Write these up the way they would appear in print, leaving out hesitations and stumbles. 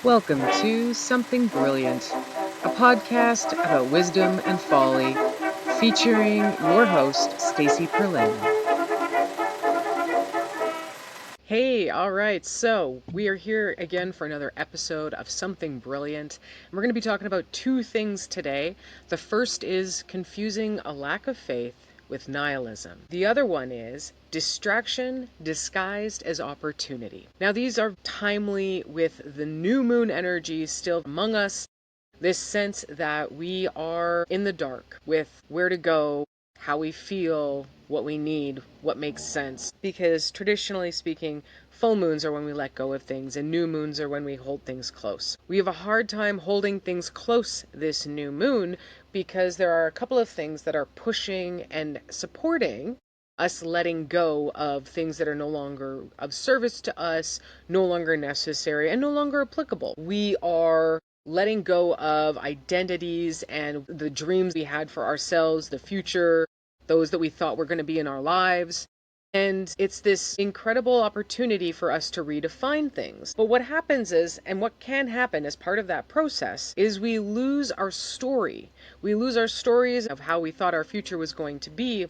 Welcome to Something Brilliant, a podcast about wisdom and folly, featuring your host, Stacey Perlin. Hey, all right, so we are here again for another episode of Something Brilliant. And we're going to be talking about two things today. The first is confusing a lack of faith with nihilism. The other one is distraction disguised as opportunity. Now, these are timely with the new moon energy still among us, this sense that we are in the dark with where to go, how we feel, what we need, what makes sense. Because traditionally speaking, full moons are when we let go of things, and new moons are when we hold things close. We have a hard time holding things close this new moon because there are a couple of things that are pushing and supporting us letting go of things that are no longer of service to us, no longer necessary, and no longer applicable. We are letting go of identities and the dreams we had for ourselves, the future, those that we thought were going to be in our lives. And it's this incredible opportunity for us to redefine things. But what happens is, and what can happen as part of that process, is we lose our story. We lose our stories of how we thought our future was going to be.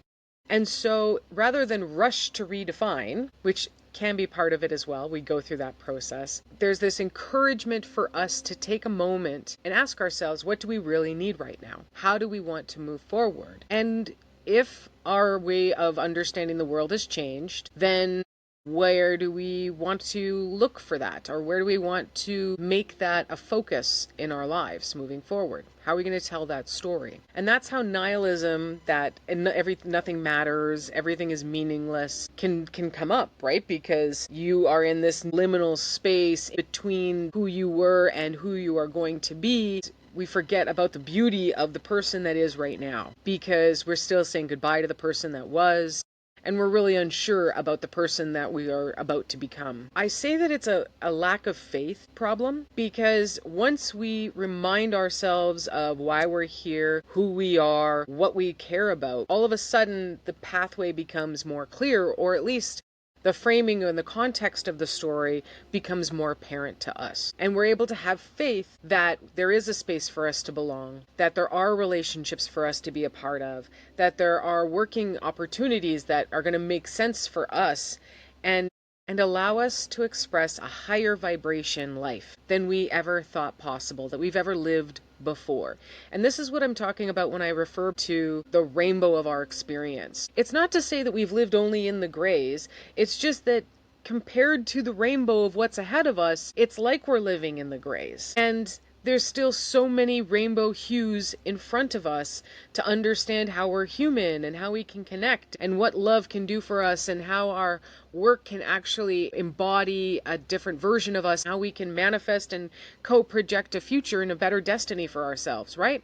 And so rather than rush to redefine, which can be part of it as well, we go through that process, there's this encouragement for us to take a moment and ask ourselves, what do we really need right now? How do we want to move forward? And if our way of understanding the world has changed, then where do we want to look for that? Or where do we want to make that a focus in our lives moving forward? How are we going to tell that story? And that's how nihilism, that nothing matters, everything is meaningless, can come up, right? Because you are in this liminal space between who you were and who you are going to be. We forget about the beauty of the person that is right now because we're still saying goodbye to the person that was. And we're really unsure about the person that we are about to become. I say that it's a lack of faith problem because once we remind ourselves of why we're here, who we are, what we care about, all of a sudden the pathway becomes more clear, or at least the framing and the context of the story becomes more apparent to us. And we're able to have faith that there is a space for us to belong, that there are relationships for us to be a part of, that there are working opportunities that are going to make sense for us and allow us to express a higher vibration life than we ever thought possible, that we've ever lived before. And this is what I'm talking about when I refer to the rainbow of our experience. It's not to say that we've lived only in the grays, it's just that compared to the rainbow of what's ahead of us, it's like we're living in the grays. And there's still so many rainbow hues in front of us to understand how we're human and how we can connect and what love can do for us and how our work can actually embody a different version of us, how we can manifest and co-project a future and a better destiny for ourselves, right?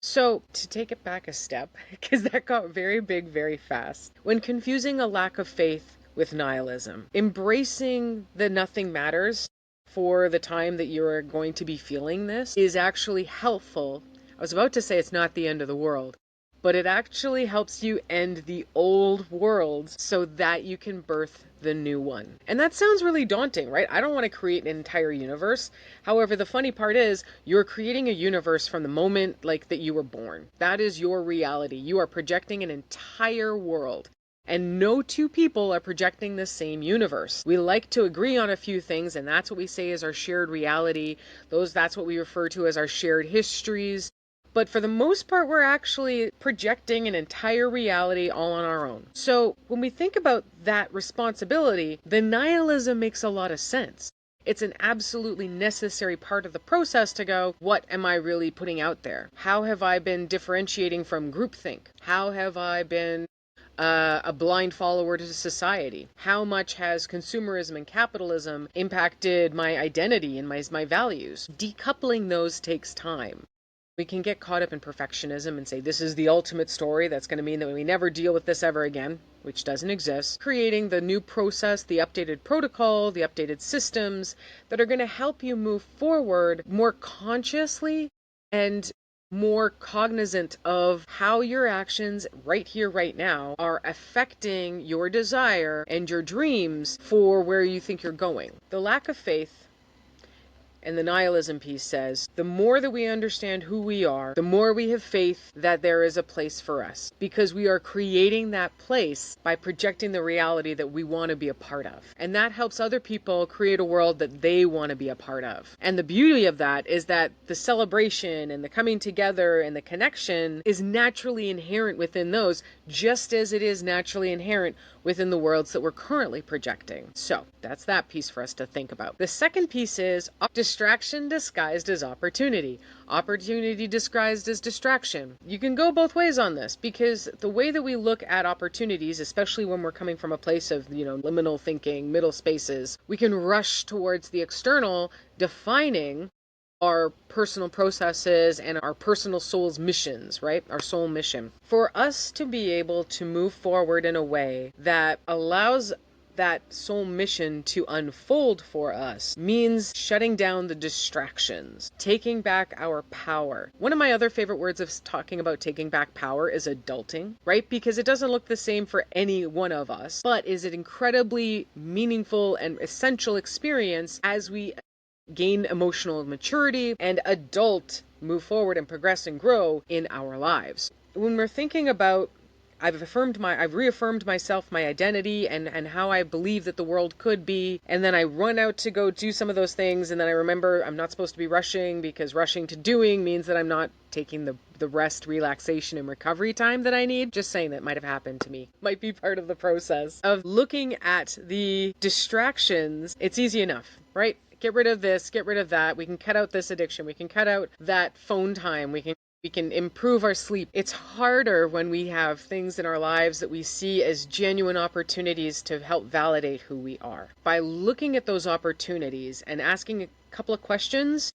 So, to take it back a step, because that got very big very fast, when confusing a lack of faith with nihilism, embracing the nothing matters for the time that you're going to be feeling this is actually helpful. I was about to say it's not the end of the world, but it actually helps you end the old world so that you can birth the new one. And that sounds really daunting, right? I don't want to create an entire universe. However, the funny part is you're creating a universe from the moment that you were born. That is your reality. You are projecting an entire world. And no two people are projecting the same universe. We like to agree on a few things, and that's what we say is our shared reality. That's what we refer to as our shared histories. But for the most part, we're actually projecting an entire reality all on our own. So when we think about that responsibility, the nihilism makes a lot of sense. It's an absolutely necessary part of the process to go, what am I really putting out there? How have I been differentiating from groupthink? How have I been a blind follower to society? How much has consumerism and capitalism impacted my identity and my values? Decoupling those takes time. We can get caught up in perfectionism and say this is the ultimate story that's going to mean that we never deal with this ever again, which doesn't exist. Creating the new process, the updated protocol, the updated systems that are going to help you move forward more consciously and more cognizant of how your actions right here, right now, are affecting your desire and your dreams for where you think you're going. The lack of faith And the nihilism piece says, the more that we understand who we are, the more we have faith that there is a place for us, because we are creating that place by projecting the reality that we want to be a part of. And that helps other people create a world that they want to be a part of. And the beauty of that is that the celebration and the coming together and the connection is naturally inherent within those, just as it is naturally inherent within the worlds that we're currently projecting. So that's that piece for us to think about. The second piece is distraction disguised as opportunity. Opportunity disguised as distraction. You can go both ways on this, because the way that we look at opportunities, especially when we're coming from a place of, liminal thinking, middle spaces, we can rush towards the external, defining our personal processes and our personal soul's missions, right? Our soul mission. For us to be able to move forward in a way that allows that soul mission to unfold for us means shutting down the distractions, taking back our power. One of my other favorite words of talking about taking back power is adulting, right? Because it doesn't look the same for any one of us, but is an incredibly meaningful and essential experience as we gain emotional maturity and move forward and progress and grow in our lives. When we're thinking about I've reaffirmed myself, my identity, and how I believe that the world could be. And then I run out to go do some of those things. And then I remember I'm not supposed to be rushing, because rushing to doing means that I'm not taking the rest, relaxation, and recovery time that I need. Just saying, that might have happened to me. Might be part of the process of looking at the distractions. It's easy enough, right? Get rid of this, get rid of that. We can cut out this addiction. We can cut out that phone time. We can improve our sleep. It's harder when we have things in our lives that we see as genuine opportunities to help validate who we are. By looking at those opportunities and asking a couple of questions,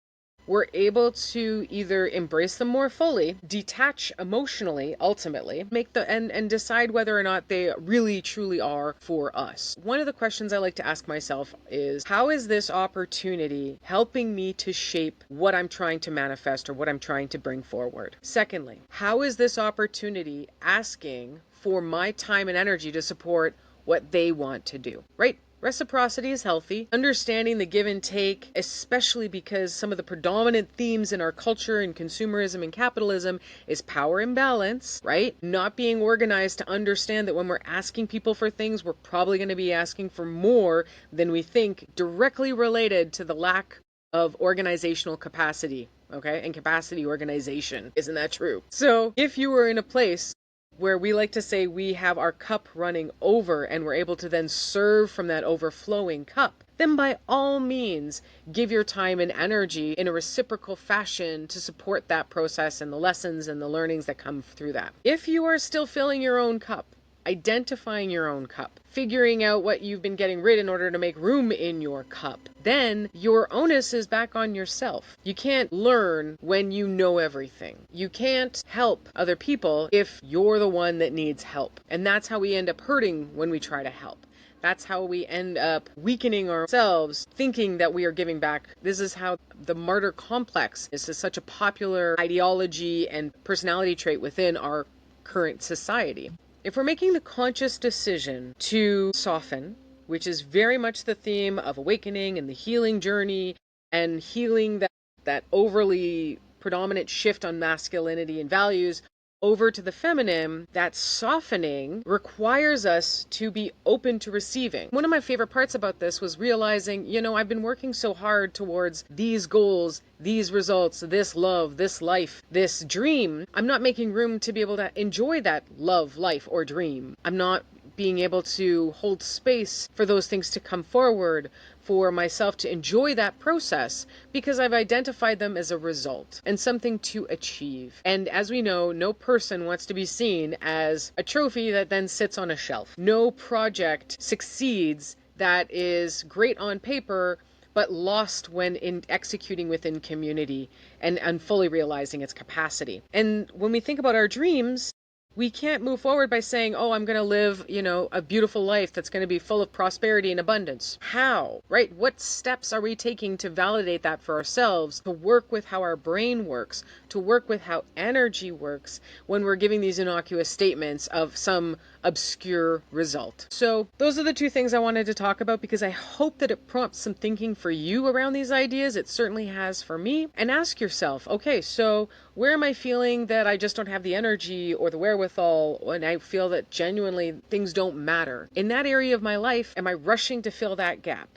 we're able to either embrace them more fully, detach emotionally, ultimately, and decide whether or not they really truly are for us. One of the questions I like to ask myself is, how is this opportunity helping me to shape what I'm trying to manifest or what I'm trying to bring forward? Secondly, how is this opportunity asking for my time and energy to support what they want to do, right? Reciprocity is healthy. Understanding the give and take, especially because some of the predominant themes in our culture and consumerism and capitalism is power imbalance, right? Not being organized to understand that when we're asking people for things, we're probably going to be asking for more than we think, directly related to the lack of organizational capacity, okay? And capacity organization. Isn't that true? So if you were in a place where we like to say we have our cup running over and we're able to then serve from that overflowing cup, then by all means, give your time and energy in a reciprocal fashion to support that process and the lessons and the learnings that come through that. If you are still filling your own cup, identifying your own cup, figuring out what you've been getting rid in order to make room in your cup, then your onus is back on yourself. You can't learn when you know everything. You can't help other people if you're the one that needs help. And that's how we end up hurting when we try to help. That's how we end up weakening ourselves, thinking that we are giving back. This is how the martyr complex is such a popular ideology and personality trait within our current society. If we're making the conscious decision to soften, which is very much the theme of awakening and the healing journey, and healing that overly predominant shift on masculinity and values over to the feminine, that softening requires us to be open to receiving. One of my favorite parts about this was realizing, I've been working so hard towards these goals, these results, this love, this life, this dream. I'm not making room to be able to enjoy that love, life, or dream. I'm not being able to hold space for those things to come forward, for myself to enjoy that process, because I've identified them as a result and something to achieve. And as we know, no person wants to be seen as a trophy that then sits on a shelf. No project succeeds that is great on paper, but lost when in executing within community and fully realizing its capacity. And when we think about our dreams, we can't move forward by saying, I'm going to live, a beautiful life that's going to be full of prosperity and abundance. How, right? What steps are we taking to validate that for ourselves, to work with how our brain works, to work with how energy works when we're giving these innocuous statements of some obscure result. So those are the two things I wanted to talk about because I hope that it prompts some thinking for you around these ideas. It certainly has for me. And ask yourself, okay, so where am I feeling that I just don't have the energy or the wherewithal, and I feel that genuinely things don't matter? In that area of my life, am I rushing to fill that gap?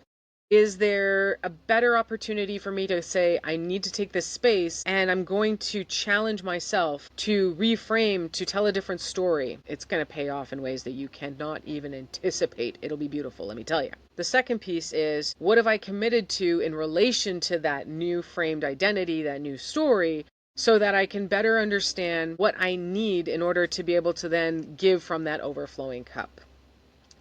Is there a better opportunity for me to say, I need to take this space and I'm going to challenge myself to reframe, to tell a different story? It's going to pay off in ways that you cannot even anticipate. It'll be beautiful, let me tell you. The second piece is, what have I committed to in relation to that new framed identity, that new story, so that I can better understand what I need in order to be able to then give from that overflowing cup?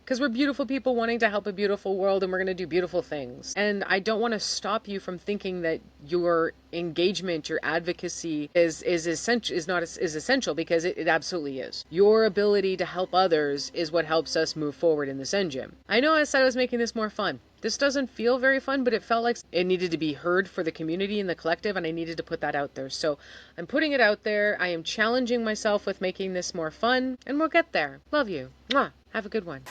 Because we're beautiful people wanting to help a beautiful world, and we're going to do beautiful things. And I don't want to stop you from thinking that your engagement, your advocacy is essential, is essential, because it absolutely is. Your ability to help others is what helps us move forward in this engine. I know I said I was making this more fun. This doesn't feel very fun, but it felt like it needed to be heard for the community and the collective, and I needed to put that out there. So I'm putting it out there. I am challenging myself with making this more fun, and we'll get there. Love you. Mwah. Have a good one.